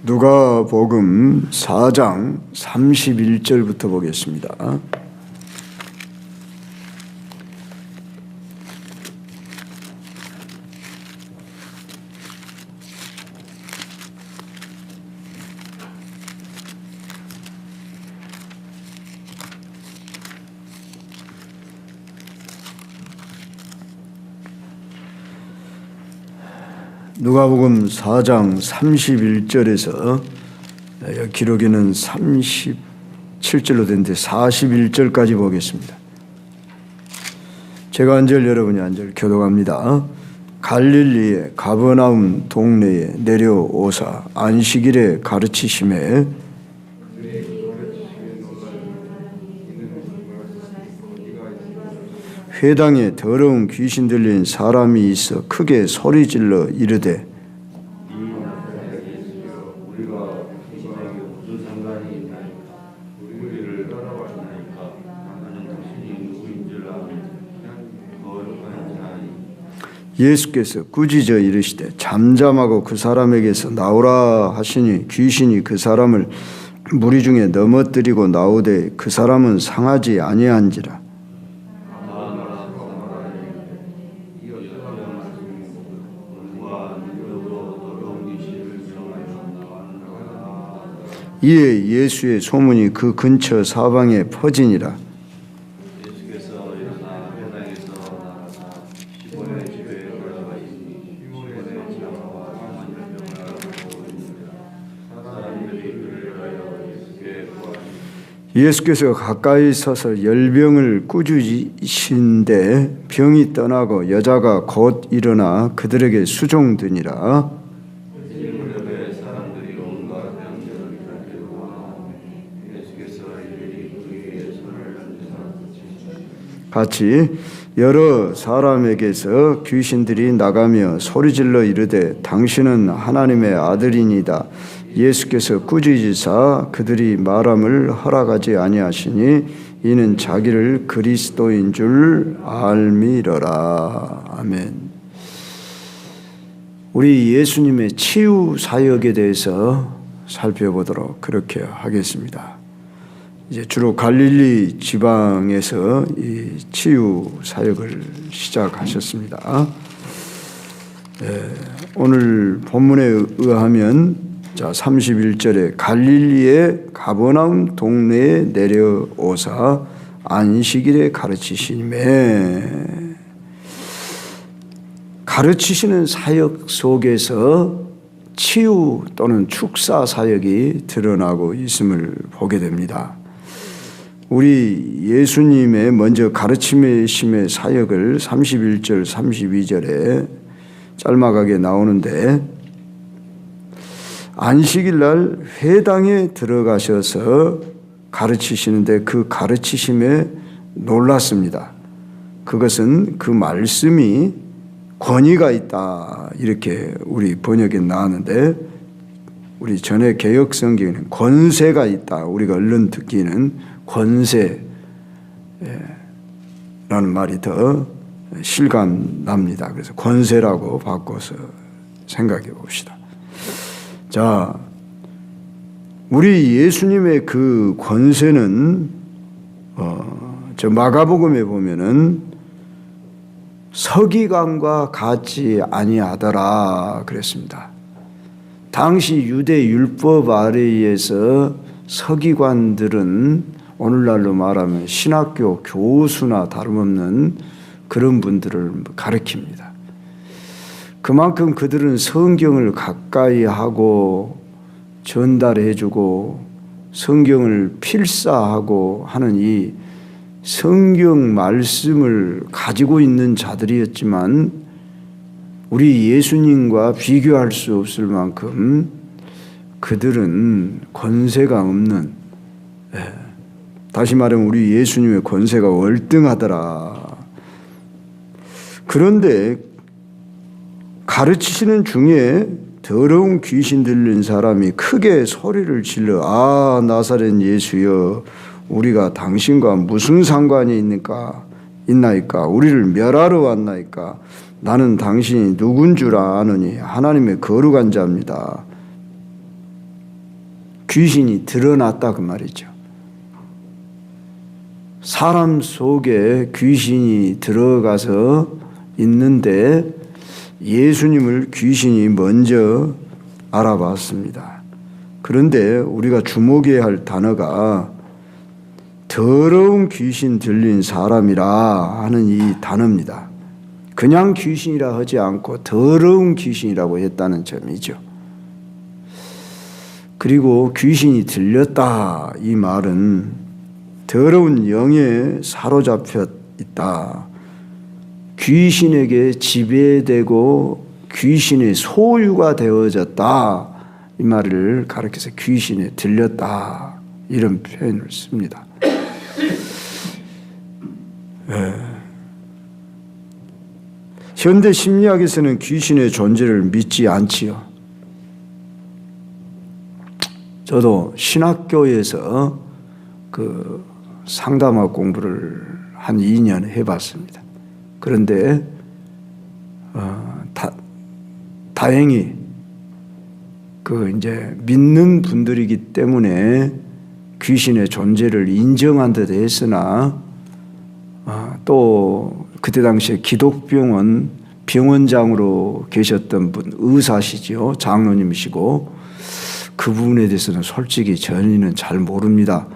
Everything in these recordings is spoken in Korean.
누가복음 4장 31절부터 보겠습니다. 누가복음 4장 31절에서 기록에는 37절로 되는데 41절까지 보겠습니다. 제가 한 절 여러분이 한 절 교독합니다. 갈릴리의 가버나움 동네에 내려오사 안식일에 가르치심에 회당에 더러운 귀신 들린 사람이 있어 크게 소리질러 이르되 예수께서 꾸짖어 이르시되 잠잠하고 그 사람에게서 나오라 하시니 귀신이 그 사람을 무리 중에 넘어뜨리고 나오되 그 사람은 상하지 아니한지라. 이에 예수의 소문이 그 근처 사방에 퍼지니라. 예수께서 가까이 서서 열병을 꾸짖으신데 병이 떠나고 여자가 곧 일어나 그들에게 수종드니라. 같이 여러 사람에게서 귀신들이 나가며 소리질러 이르되 당신은 하나님의 아들이니다. 예수께서 꾸짖으사 그들이 말함을 허락하지 아니하시니 이는 자기를 그리스도인 줄 알미러라. 아멘. 우리 예수님의 치유 사역에 대해서 살펴보도록 그렇게 하겠습니다. 이제 주로 갈릴리 지방에서 이 치유 사역을 시작하셨습니다. 오늘 본문에 의하면 31절에 갈릴리의 가버나움 동네에 내려오사 안식일에 가르치심에, 가르치시는 사역 속에서 치유 또는 축사 사역이 드러나고 있음을 보게 됩니다. 우리 예수님의 먼저 가르치심의 사역을 31절, 32절에 짤막하게 나오는데, 안식일 날 회당에 들어가셔서 가르치시는데 그 가르치심에 놀랐습니다. 그것은 그 말씀이 권위가 있다, 이렇게 우리 번역에 나왔는데, 우리 전에 개역 성경에는 권세가 있다, 우리가 얼른 듣기는 권세라는 말이 더 실감납니다. 그래서 권세라고 바꿔서 생각해 봅시다. 자, 우리 예수님의 그 권세는 저 마가복음에 보면은 서기관과 같지 아니하더라 그랬습니다. 당시 유대 율법 아래에서 서기관들은 오늘날로 말하면 신학교 교수나 다름없는 그런 분들을 가리킵니다. 그만큼 그들은 성경을 가까이 하고 전달해주고 성경을 필사하고 하는 이 성경 말씀을 가지고 있는 자들이었지만, 우리 예수님과 비교할 수 없을 만큼 그들은 권세가 없는, 다시 말하면 우리 예수님의 권세가 월등하더라. 그런데 가르치시는 중에 더러운 귀신 들린 사람이 크게 소리를 질러 아 나사렛 예수여, 우리가 당신과 무슨 상관이 있나이까? 우리를 멸하러 왔나이까? 나는 당신이 누군 줄 아느니 하나님의 거룩한 자입니다. 귀신이 드러났다 그 말이죠. 사람 속에 귀신이 들어가서 있는데 예수님을 귀신이 먼저 알아봤습니다. 그런데 우리가 주목해야 할 단어가 더러운 귀신 들린 사람이라 하는 이 단어입니다. 그냥 귀신이라 하지 않고 더러운 귀신이라고 했다는 점이죠. 그리고 귀신이 들렸다 이 말은 더러운 영에 사로잡혀 있다. 귀신에게 지배되고 귀신의 소유가 되어졌다. 이 말을 가리켜서 귀신에 들렸다. 이런 표현을 씁니다. 현대 심리학에서는 귀신의 존재를 믿지 않지요. 저도 신학교에서 그 상담학 공부를 한 2년 해봤습니다. 그런데 다행히 그 이제 믿는 분들이기 때문에 귀신의 존재를 인정한 듯 했으나 또 그때 당시에 기독병원 병원장으로 계셨던 분 의사시죠. 장로님이시고 그 부분에 대해서는 솔직히 저희는 잘 모릅니다.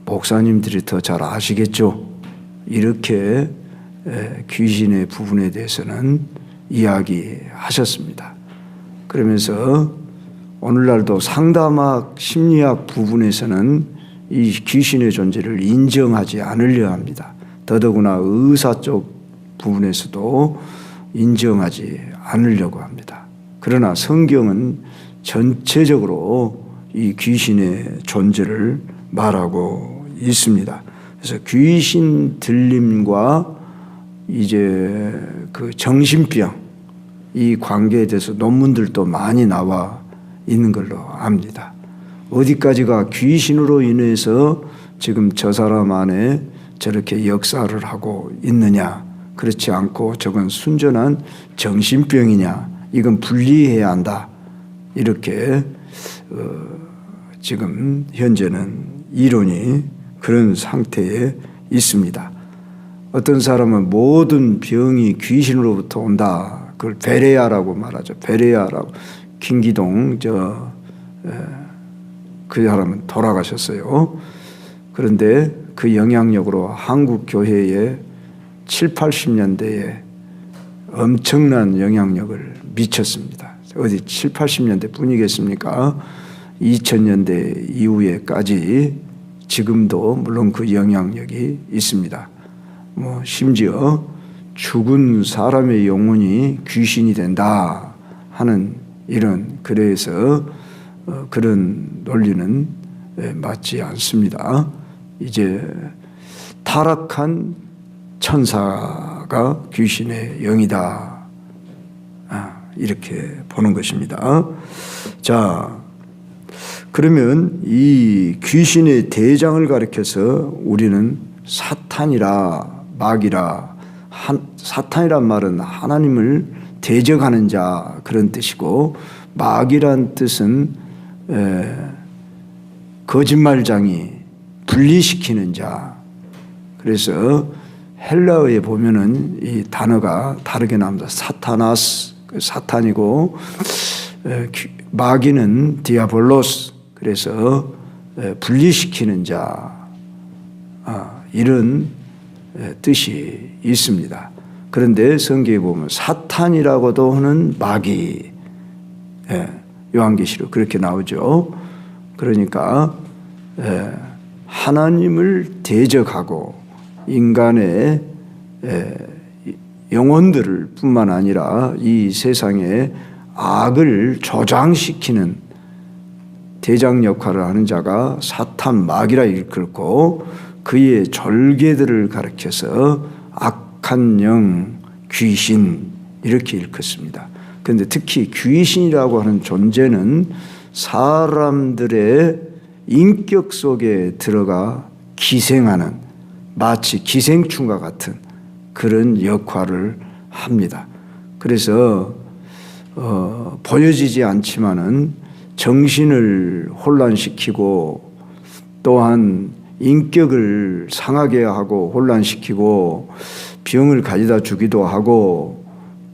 목사님들이 더 잘 아시겠죠. 이렇게 귀신의 부분에 대해서는 이야기하셨습니다. 그러면서 오늘날도 상담학 심리학 부분에서는 이 귀신의 존재를 인정하지 않으려 합니다. 더더구나 의사 쪽 부분에서도 인정하지 않으려고 합니다. 그러나 성경은 전체적으로 이 귀신의 존재를 말하고 있습니다. 그래서 귀신 들림과 이제 그 정신병 이 관계에 대해서 논문들도 많이 나와 있는 걸로 압니다. 어디까지가 귀신으로 인해서 지금 저 사람 안에 저렇게 역사를 하고 있느냐, 그렇지 않고 저건 순전한 정신병이냐, 이건 분리해야 한다. 이렇게 지금 현재는 이론이 그런 상태에 있습니다. 어떤 사람은 모든 병이 귀신으로부터 온다. 그걸 베레아라고 말하죠. 베레아라고. 김기동 그 사람은 돌아가셨어요. 그런데 그 영향력으로 한국 교회에 7, 80년대에 엄청난 영향력을 미쳤습니다. 어디 7, 80년대 뿐이겠습니까? 2000년대 이후에까지 지금도 물론 그 영향력이 있습니다. 심지어 죽은 사람의 영혼이 귀신이 된다 하는 이런 그래서 그런 논리는 맞지 않습니다. 이제 타락한 천사가 귀신의 영이다. 이렇게 보는 것입니다. 자, 그러면 이 귀신의 대장을 가리켜서 우리는 사탄이라 마귀라 사탄이란 말은 하나님을 대적하는 자 그런 뜻이고 마귀란 뜻은 거짓말장이 분리시키는 자. 그래서 헬라어에 보면은 이 단어가 다르게 나옵니다. 사타나스 사탄이고 마귀는 디아볼로스 그래서 분리시키는 자 이런 뜻이 있습니다. 그런데 성경에 보면 사탄이라고도 하는 마귀 요한계시록 그렇게 나오죠. 그러니까 하나님을 대적하고 인간의 영혼들을 뿐만 아니라 이 세상에 악을 조장시키는 대장 역할을 하는 자가 사탄 마귀라 일컬고 그의 졸개들을 가리켜서 악한 영, 귀신 이렇게 일컫습니다. 그런데 특히 귀신이라고 하는 존재는 사람들의 인격 속에 들어가 기생하는 마치 기생충과 같은 그런 역할을 합니다. 그래서 보여지지 않지만은 정신을 혼란시키고 또한 인격을 상하게 하고 혼란시키고 병을 가져다 주기도 하고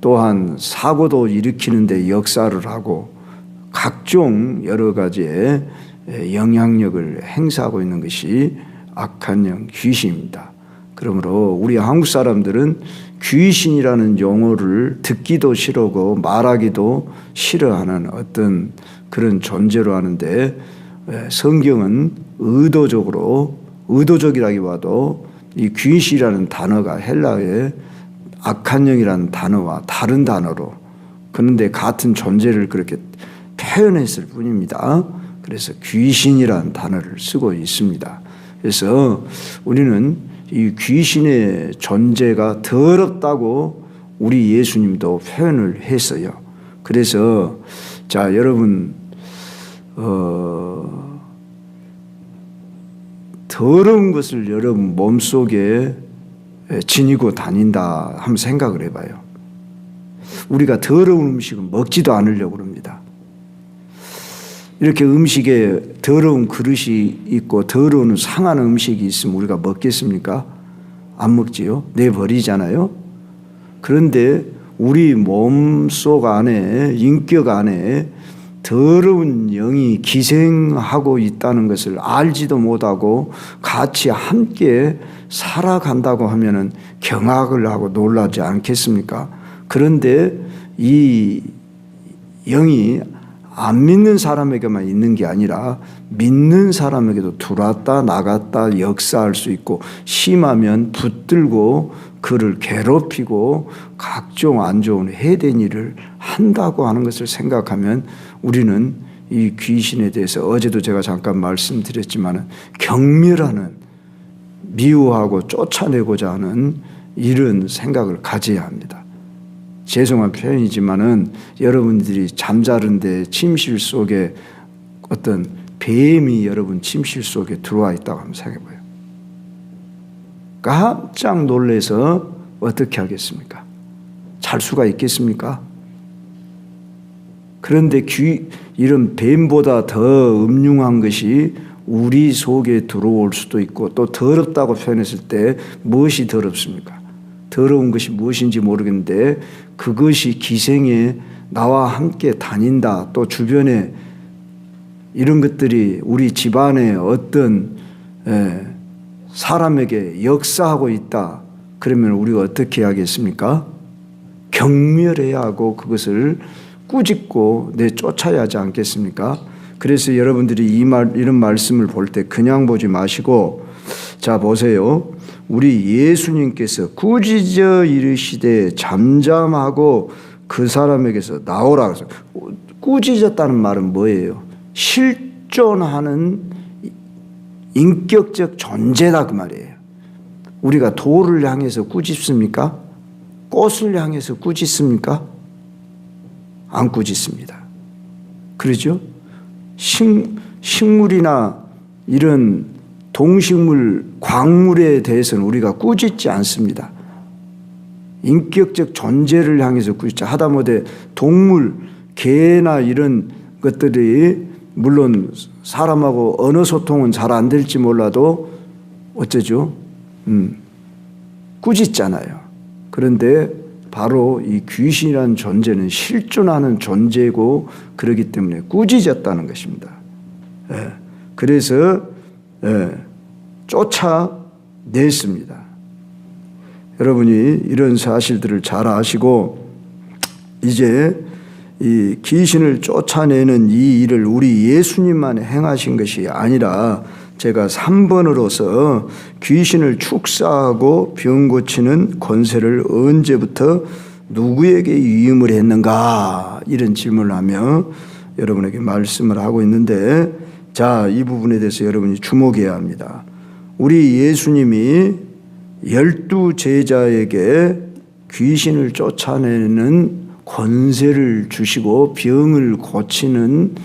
또한 사고도 일으키는 데 역사를 하고 각종 여러 가지의 영향력을 행사하고 있는 것이 악한 영 귀신입니다. 그러므로 우리 한국 사람들은 귀신이라는 용어를 듣기도 싫어하고 말하기도 싫어하는 어떤 그런 존재로 하는데, 성경은 의도적이라기보다도 이 귀신이라는 단어가 헬라어의 악한 영이라는 단어와 다른 단어로, 그런데 같은 존재를 그렇게 표현했을 뿐입니다. 그래서 귀신이라는 단어를 쓰고 있습니다. 그래서 우리는 이 귀신의 존재가 더럽다고 우리 예수님도 표현을 했어요. 그래서 자, 여러분 더러운 것을 여러분 몸속에 지니고 다닌다 한번 생각을 해봐요. 우리가 더러운 음식은 먹지도 않으려고 그럽니다. 이렇게 음식에 더러운 그릇이 있고 더러운 상한 음식이 있으면 우리가 먹겠습니까? 안 먹지요. 내버리잖아요. 그런데 우리 몸속 안에, 인격 안에 더러운 영이 기생하고 있다는 것을 알지도 못하고 같이 함께 살아간다고 하면은 경악을 하고 놀라지 않겠습니까? 그런데 이 영이 안 믿는 사람에게만 있는 게 아니라 믿는 사람에게도 들어왔다 나갔다 역사할 수 있고, 심하면 붙들고 그를 괴롭히고 각종 안 좋은 해된 일을 한다고 하는 것을 생각하면 우리는 이 귀신에 대해서, 어제도 제가 잠깐 말씀드렸지만, 경멸하는, 미워하고 쫓아내고자 하는 이런 생각을 가져야 합니다. 죄송한 표현이지만은 여러분들이 잠자는데 침실 속에 어떤 뱀이 여러분 침실 속에 들어와 있다고 한번 생각해봐요. 깜짝 놀라서 어떻게 하겠습니까? 잘 수가 있겠습니까? 그런데 이런 뱀보다 더 음흉한 것이 우리 속에 들어올 수도 있고, 또 더럽다고 표현했을 때 무엇이 더럽습니까? 더러운 것이 무엇인지 모르겠는데 그것이 기생에 나와 함께 다닌다, 또 주변에 이런 것들이 우리 집안에 어떤 사람에게 역사하고 있다, 그러면 우리가 어떻게 해야겠습니까? 경멸해야 하고 그것을 꾸짖고 내쫓아야 하지 않겠습니까? 그래서 여러분들이 이런 말씀을 볼 때 그냥 보지 마시고, 자 보세요. 우리 예수님께서 꾸짖어 이르시되 잠잠하고 그 사람에게서 나오라 그래서, 꾸짖었다는 말은 뭐예요? 실존하는 인격적 존재다 그 말이에요. 우리가 돌을 향해서 꾸짖습니까? 꽃을 향해서 꾸짖습니까? 안 꾸짖습니다. 그러죠? 식물이나 이런 동식물, 광물에 대해서는 우리가 꾸짖지 않습니다. 인격적 존재를 향해서 꾸짖자. 하다못해 동물, 개나 이런 것들이 물론 사람하고 언어 소통은 잘 안 될지 몰라도 어쩌죠? 꾸짖잖아요. 그런데 바로 이 귀신이라는 존재는 실존하는 존재고 그렇기 때문에 꾸짖었다는 것입니다. 그래서 쫓아냈습니다. 여러분이 이런 사실들을 잘 아시고, 이제 이 귀신을 쫓아내는 이 일을 우리 예수님만 행하신 것이 아니라, 제가 3번으로서 귀신을 축사하고 병 고치는 권세를 언제부터 누구에게 위임을 했는가, 이런 질문을 하며 여러분에게 말씀을 하고 있는데, 자, 이 부분에 대해서 여러분이 주목해야 합니다. 우리 예수님이 12 제자에게 귀신을 쫓아내는 권세를 주시고 병을 고치는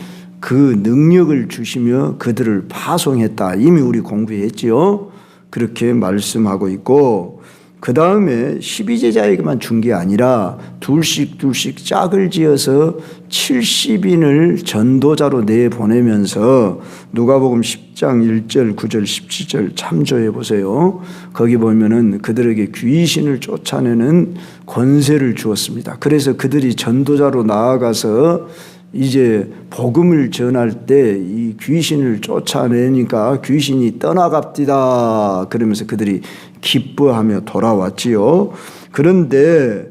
그 능력을 주시며 그들을 파송했다. 이미 우리 공부했지요. 그렇게 말씀하고 있고, 그 다음에 12제자에게만 준 게 아니라 둘씩 짝을 지어서 70인을 전도자로 내보내면서 누가복음 10장 1절 9절 17절 참조해 보세요. 거기 보면은 그들에게 귀신을 쫓아내는 권세를 주었습니다. 그래서 그들이 전도자로 나아가서 이제 복음을 전할 때 이 귀신을 쫓아내니까 귀신이 떠나갑디다 그러면서 그들이 기뻐하며 돌아왔지요. 그런데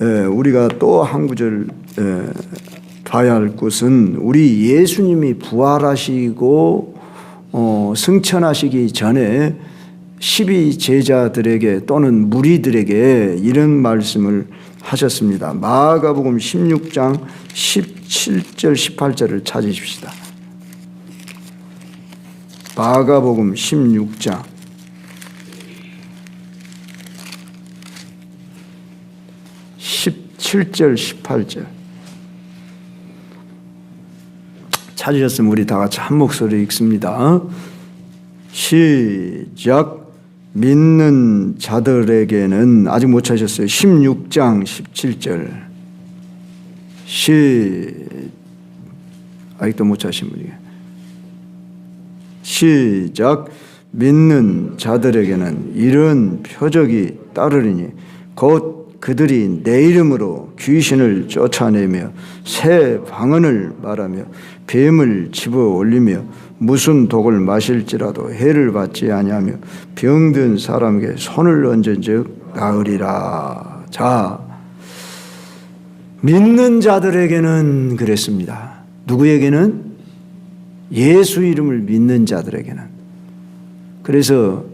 우리가 또 한 구절 봐야 할 것은 우리 예수님이 부활하시고 승천하시기 전에 12제자들에게 또는 무리들에게 이런 말씀을 하셨습니다. 마가복음 16장 17절 18절을 찾으십시다. 마가복음 16장 17절 18절 찾으셨으면 우리 다 같이 한 목소리 읽습니다. 시작. 믿는 자들에게는 아직 못 찾으셨어요. 16장 17절 아직도 못 찾으신 분이에요. 시작. 믿는 자들에게는 이런 표적이 따르리니 곧 그들이 내 이름으로 귀신을 쫓아내며 새 방언을 말하며 뱀을 집어 올리며 무슨 독을 마실지라도 해를 받지 아니하며 병든 사람에게 손을 얹은즉 나으리라. 자, 믿는 자들에게는 그랬습니다. 누구에게는? 예수 이름을 믿는 자들에게는. 그래서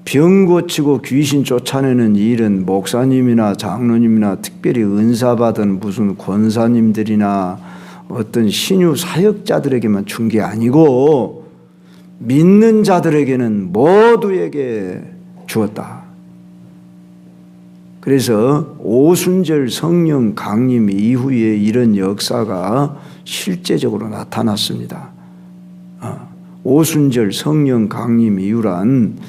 병 고치고 귀신 쫓아내는 일은 목사님이나 장로님이나 특별히 은사받은 무슨 권사님들이나 어떤 신유 사역자들에게만 준 게 아니고 믿는 자들에게는 모두에게 주었다. 그래서 오순절 성령 강림 이후에 이런 역사가 실제적으로 나타났습니다. 오순절 성령 강림 이후란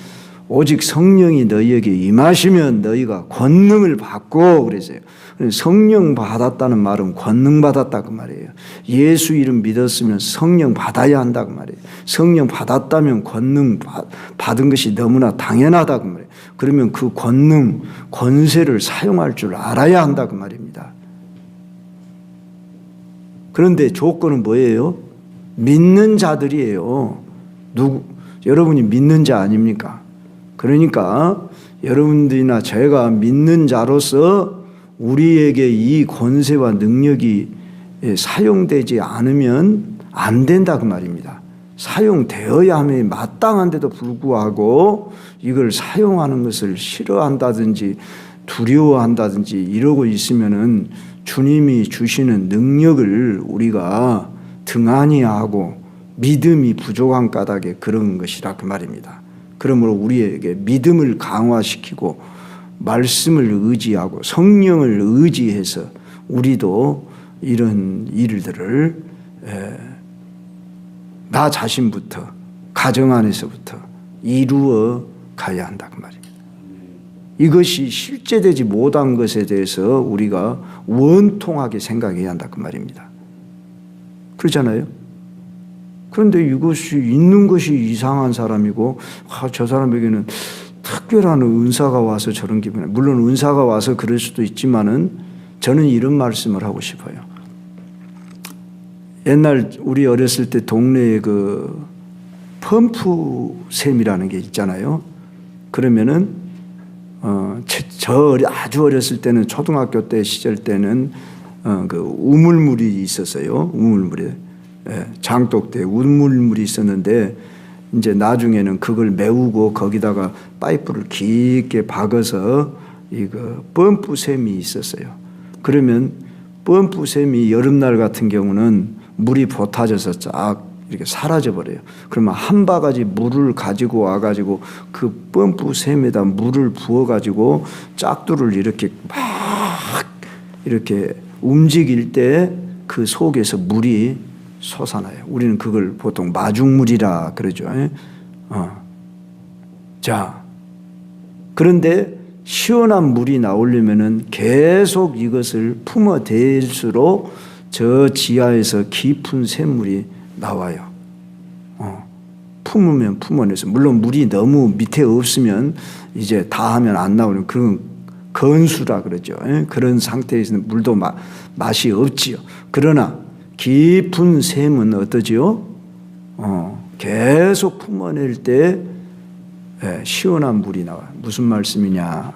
오직 성령이 너희에게 임하시면 너희가 권능을 받고 그랬어요. 성령 받았다는 말은 권능 받았다 그 말이에요. 예수 이름 믿었으면 성령 받아야 한다 그 말이에요. 성령 받았다면 권능 받은 것이 너무나 당연하다 그 말이에요. 그러면 그 권능, 권세를 사용할 줄 알아야 한다 그 말입니다. 그런데 조건은 뭐예요? 믿는 자들이에요. 여러분이 믿는 자 아닙니까? 그러니까 여러분들이나 제가 믿는 자로서 우리에게 이 권세와 능력이 사용되지 않으면 안 된다 그 말입니다. 사용되어야 함에 마땅한데도 불구하고 이걸 사용하는 것을 싫어한다든지 두려워한다든지 이러고 있으면은 주님이 주시는 능력을 우리가 등한히 하고 믿음이 부족한 까닭에 그런 것이라 그 말입니다. 그러므로 우리에게 믿음을 강화시키고 말씀을 의지하고 성령을 의지해서 우리도 이런 일들을 나 자신부터 가정 안에서부터 이루어 가야 한다 그 말입니다. 이것이 실제되지 못한 것에 대해서 우리가 원통하게 생각해야 한다 그 말입니다. 그렇잖아요. 그런데 이것이 있는 것이 이상한 사람이고 저 사람에게는 특별한 은사가 와서 저런 기분에 물론 은사가 와서 그럴 수도 있지만은 저는 이런 말씀을 하고 싶어요. 옛날 우리 어렸을 때 동네에 그 펌프샘이라는 게 있잖아요. 그러면은 저 아주 어렸을 때는 초등학교 때 시절 때는 그 우물물이 있었어요. 우물물이 장독대 우물물이 있었는데 이제 나중에는 그걸 메우고 거기다가 파이프를 깊게 박아서 이거 펌프샘이 있었어요. 그러면 펌프샘이 여름날 같은 경우는 물이 보타져서 쫙 이렇게 사라져 버려요. 그러면 한 바가지 물을 가지고 와가지고 그 펌프샘에다 물을 부어가지고 짝두를 이렇게 막 이렇게 움직일 때 그 속에서 물이 솟아나요. 우리는 그걸 보통 마중물이라 그러죠. 자, 그런데 시원한 물이 나오려면은 계속 이것을 품어댈수록 저 지하에서 깊은 샘물이 나와요. 품으면 품어내서, 물론 물이 너무 밑에 없으면 이제 다 하면 안 나오는 그런 건수라 그러죠. 그런 상태에서는 물도 맛이 없지요. 그러나 깊은 샘은 어떠지요? 계속 품어낼 때 시원한 물이 나와요. 무슨 말씀이냐?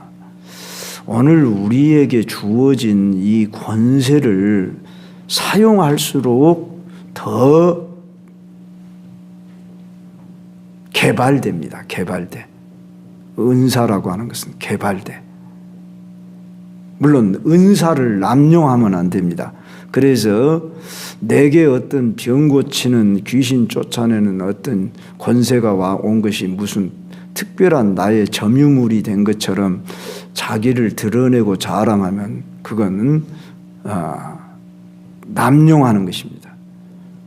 오늘 우리에게 주어진 이 권세를 사용할수록 더 개발됩니다. 개발돼. 은사라고 하는 것은 개발돼. 물론 은사를 남용하면 안 됩니다. 그래서 내게 어떤 병 고치는, 귀신 쫓아내는 어떤 권세가 온 것이 무슨 특별한 나의 점유물이 된 것처럼 자기를 드러내고 자랑하면 그거는 남용하는 것입니다.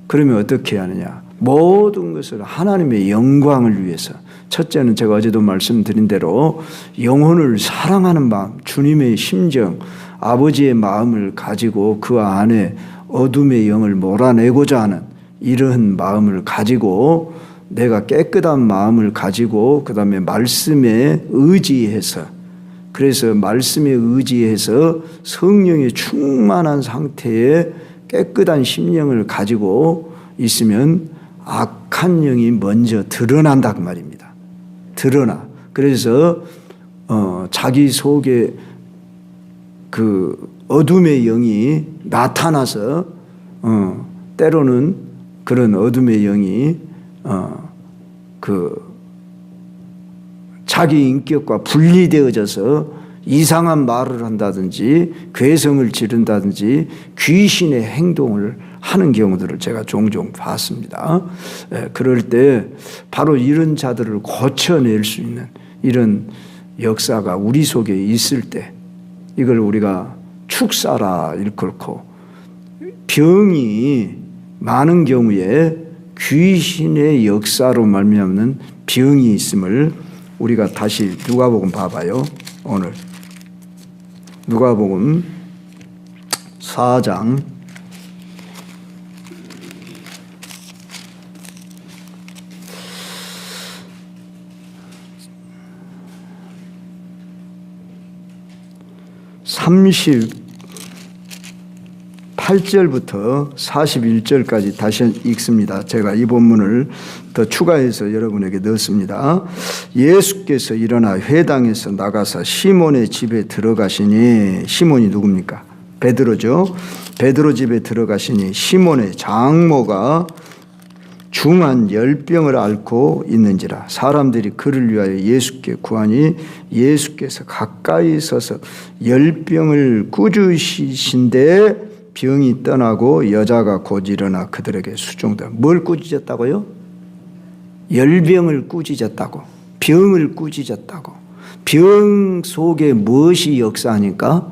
그러면 어떻게 하느냐? 모든 것을 하나님의 영광을 위해서, 첫째는 제가 어제도 말씀드린 대로 영혼을 사랑하는 마음, 주님의 심정, 아버지의 마음을 가지고 그 안에 어둠의 영을 몰아내고자 하는 이러한 마음을 가지고, 내가 깨끗한 마음을 가지고 그 다음에 말씀에 의지해서, 그래서 말씀에 의지해서 성령의 충만한 상태에 깨끗한 심령을 가지고 있으면 악한 영이 먼저 드러난다 그 말입니다. 드러나. 그래서 자기 속에 그 어둠의 영이 나타나서 때로는 그런 어둠의 영이 그 자기 인격과 분리되어져서 이상한 말을 한다든지 괴성을 지른다든지 귀신의 행동을 하는 경우들을 제가 종종 봤습니다. 그럴 때 바로 이런 자들을 고쳐낼 수 있는 이런 역사가 우리 속에 있을 때 이걸 우리가 축사라 일컬고, 병이 많은 경우에 귀신의 역사로 말미암는 병이 있음을 우리가 다시 누가복음 봐봐요. 오늘 누가복음 4장 38절부터 41절까지 다시 읽습니다. 제가 이 본문을 더 추가해서 여러분에게 넣었습니다. 예수께서 일어나 회당에서 나가사 시몬의 집에 들어가시니, 시몬이 누굽니까? 베드로죠. 베드로 집에 들어가시니 시몬의 장모가 중한 열병을 앓고 있는지라. 사람들이 그를 위하여 예수께 구하니 예수께서 가까이 서서 열병을 꾸짖으신데 병이 떠나고 여자가 곧 일어나 그들에게 수종되어. 뭘 꾸짖었다고요? 열병을 꾸짖었다고. 병을 꾸짖었다고. 병 속에 무엇이 역사하니까?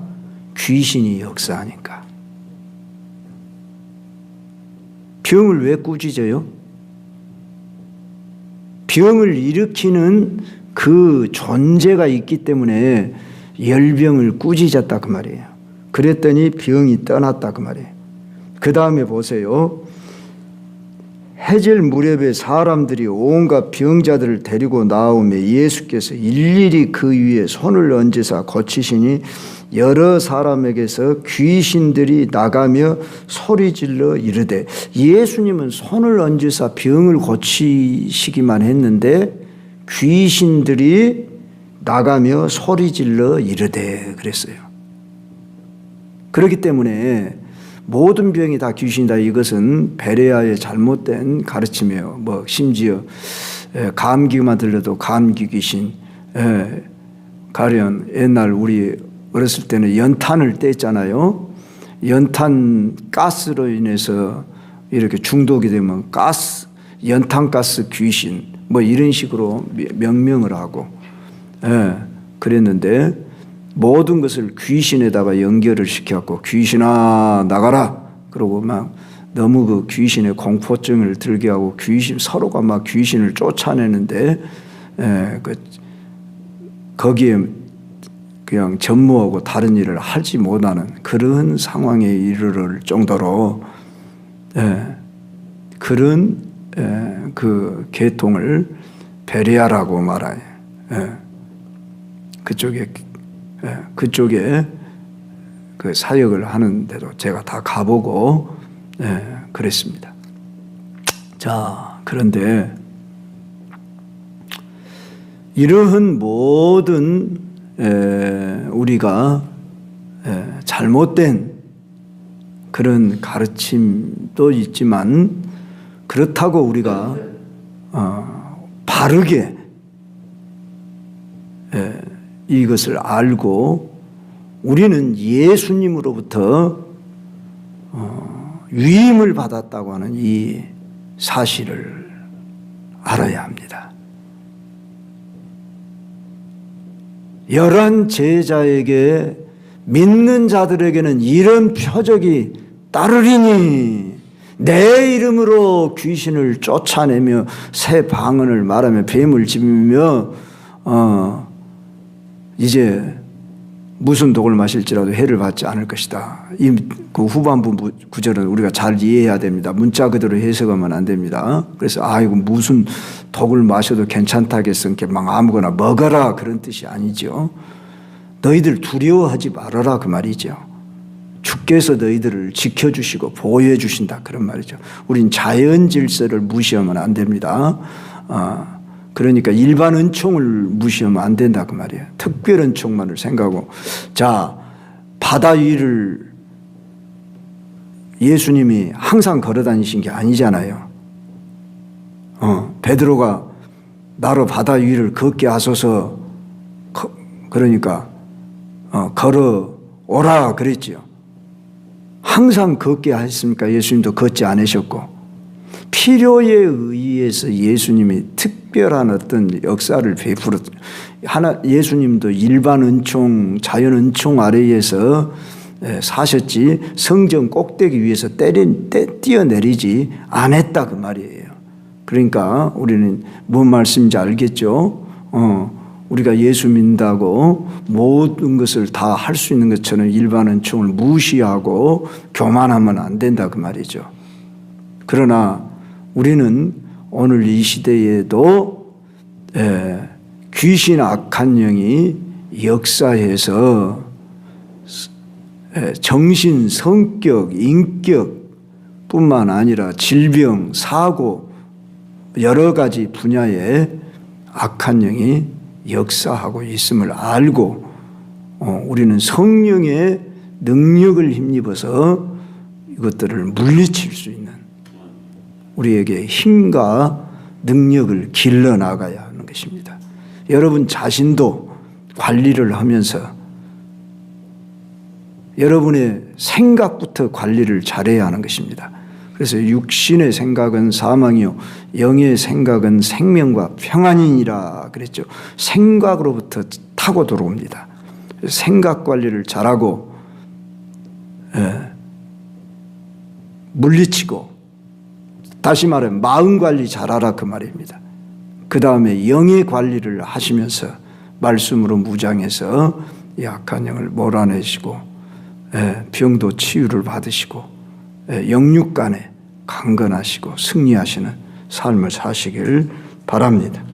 귀신이 역사하니까. 병을 왜 꾸짖어요? 병을 일으키는 그 존재가 있기 때문에 열병을 꾸짖었다 그 말이에요. 그랬더니 병이 떠났다 그 말이에요. 그 다음에 보세요. 해질 무렵에 사람들이 온갖 병자들을 데리고 나오며 예수께서 일일이 그 위에 손을 얹으사 고치시니 여러 사람에게서 귀신들이 나가며 소리질러 이르되. 예수님은 손을 얹으사 병을 고치시기만 했는데 귀신들이 나가며 소리질러 이르되 그랬어요. 그렇기 때문에 모든 병이 다 귀신이다, 이것은 베레아의 잘못된 가르침이에요. 뭐 심지어 감기만 들려도 감기 귀신, 가령 옛날 우리 어렸을 때는 연탄을 뗐잖아요. 연탄 가스로 인해서 이렇게 중독이 되면 가스, 연탄가스 귀신 뭐 이런 식으로 명명을 하고 그랬는데, 모든 것을 귀신에다가 연결을 시켰고 귀신아 나가라 그러고 막 너무 그 귀신의 공포증을 들게 하고 귀신 서로가 막 귀신을 쫓아내는데 거기에 그냥 전무하고 다른 일을 하지 못하는 그런 상황에 이르를 정도로 그런 그 계통을 베레아라고 말하요. 그쪽에 그 사역을 하는데도 제가 다 가보고 그랬습니다. 자, 그런데 이러한 모든 우리가 잘못된 그런 가르침도 있지만 그렇다고 우리가 바르게 이것을 알고 우리는 예수님으로부터 위임을 받았다고 하는 이 사실을 알아야 합니다. 11 제자에게 믿는 자들에게는 이런 표적이 따르리니 내 이름으로 귀신을 쫓아내며 새 방언을 말하며 뱀을 집으며 이제 무슨 독을 마실지라도 해를 받지 않을 것이다. 그 후반부 구절은 우리가 잘 이해해야 됩니다. 문자 그대로 해석하면 안 됩니다. 그래서 이거 무슨 독을 마셔도 괜찮다겠으니까 막 아무거나 먹어라 그런 뜻이 아니죠. 너희들 두려워하지 말아라 그 말이죠. 주께서 너희들을 지켜주시고 보호해 주신다 그런 말이죠. 우린 자연 질서를 무시하면 안 됩니다. 그러니까 일반 은총을 무시하면 안 된다 그 말이에요. 특별 은총만을 생각하고. 자, 바다 위를 예수님이 항상 걸어 다니신 게 아니잖아요. 베드로가 나로 바다 위를 걷게 하소서 그러니까 걸어 오라 그랬지요. 항상 걷게 하셨습니까? 예수님도 걷지 않으셨고. 필요에 의해서 예수님이 특별한 어떤 역사를 베풀었죠. 예수님도 일반 은총, 자연 은총 아래에서 사셨지 성전 꼭대기 위에서 뛰어내리지 않았다 그 말이에요. 그러니까 우리는 뭔 말씀인지 알겠죠? 우리가 예수 믿는다고 모든 것을 다 할 수 있는 것처럼 일반 은총을 무시하고 교만하면 안 된다 그 말이죠. 그러나 우리는 오늘 이 시대에도 귀신 악한 영이 역사해서 정신, 성격, 인격뿐만 아니라 질병, 사고 여러 가지 분야에 악한 영이 역사하고 있음을 알고 우리는 성령의 능력을 힘입어서 이것들을 물리칠 수 있는 우리에게 힘과 능력을 길러 나가야 하는 것입니다. 여러분 자신도 관리를 하면서 여러분의 생각부터 관리를 잘해야 하는 것입니다. 그래서 육신의 생각은 사망이요 영의 생각은 생명과 평안이니라 그랬죠. 생각으로부터 타고 들어옵니다. 생각 관리를 잘하고 물리치고 다시 말해 마음 관리 잘하라 그 말입니다. 그 다음에 영의 관리를 하시면서 말씀으로 무장해서 약한 영을 몰아내시고 병도 치유를 받으시고 영육 간에 강건하시고 승리하시는 삶을 사시길 바랍니다.